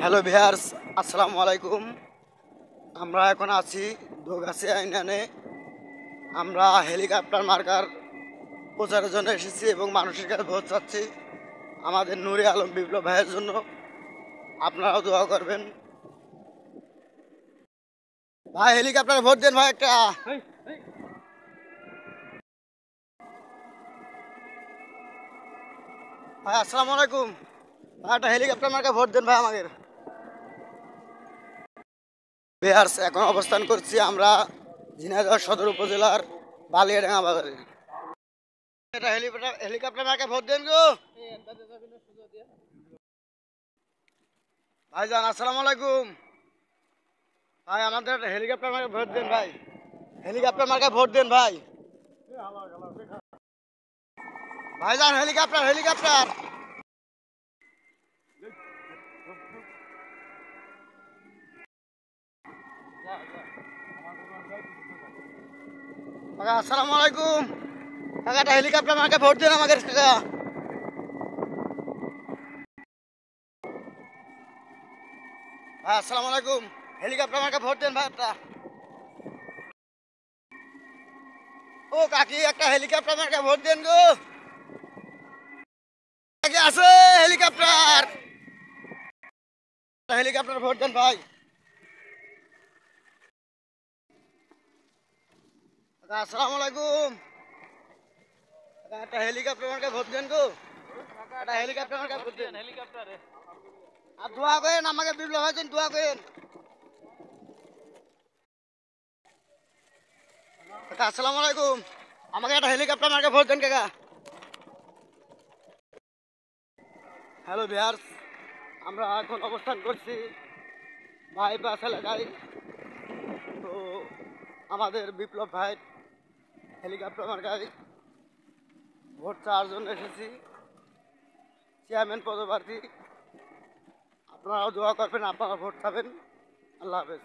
Hello viewers, আসসালামু আলাইকুম। আমরা এখন আছি দোগাছিয়া ইউনিয়নে। আমরা হেলিকপ্টার মার্কার প্রচারের জন্য এসেছি এবং মানুষের কাছে ভোট চাচ্ছি আমাদের নূরে আলম বিপ্লব ভাইয়ের জন্য। আপনারাও দোয়া করবেন। ভাই হেলিকপ্টারে ভোট দেন ভাই একটা। ভাই আসসালামু আলাইকুম। ভাই একটা হেলিকপ্টার মার্কায় ভোট দেন ভাই আমাদের। ভিয়ার্স, এখন অবস্থান করছি আমরা ঝিনাইদহ সদর উপজেলার বালিয়াডাঙ্গা বাজারে। এটা হেলিকপ্টার মার্কায় ভোট দেন গো ভাইজান। আসসালামু আলাইকুম। ভাই আমাদের হেলিকপ্টার মার্কায় ভোট দেন ভাই। হেলিকপ্টার মার্কায় ভোট দেন ভাই। ভাইজান হেলিকপ্টার হেলিকপ্টার। কাকা আসসালামু আলাইকুম। কাকা একটা হেলিকপ্টার মার্কায় ভোট দেন আমাদের কাকা। ভাই আসসালামু আলাইকুম। হেলিকপ্টার মার্কায় ভোট দেন ভাই একটা। ও কাকি একটা হেলিকপ্টার মার্কায় ভোট দেন গো। কাকি আছে হেলিকপ্টার। হেলিকপ্টার ভোট দেন ভাই। কাকা আসসালামু আলাইকুম। কাকা একটা হেলিকপ্টার মার্কায় ভোট দেন গো। একটা হেলিকপ্টার মার্কায় ভোট দেন। আর দোয়া করেন আমাকে বিপ্লব হয়েছেন, দোয়া করেন। কাকা আসসালামু আলাইকুম। আমাকে একটা হেলিকপ্টার মার্কায় ভোট দেন কাকা। হ্যালো ভিয়ার্স, আমরা এখন অবস্থান করছি বাইপাস এলাকায়। তো আমাদের বিপ্লব ভাই হেলিকপ্টার মার্কায় ভোট চাওয়ার জন্য এসেছি, চেয়ারম্যান পদপ্রার্থী। আপনারাও দোয়া করবেন, আপনারা ভোট পাবেন। আল্লাহ হাফেজ।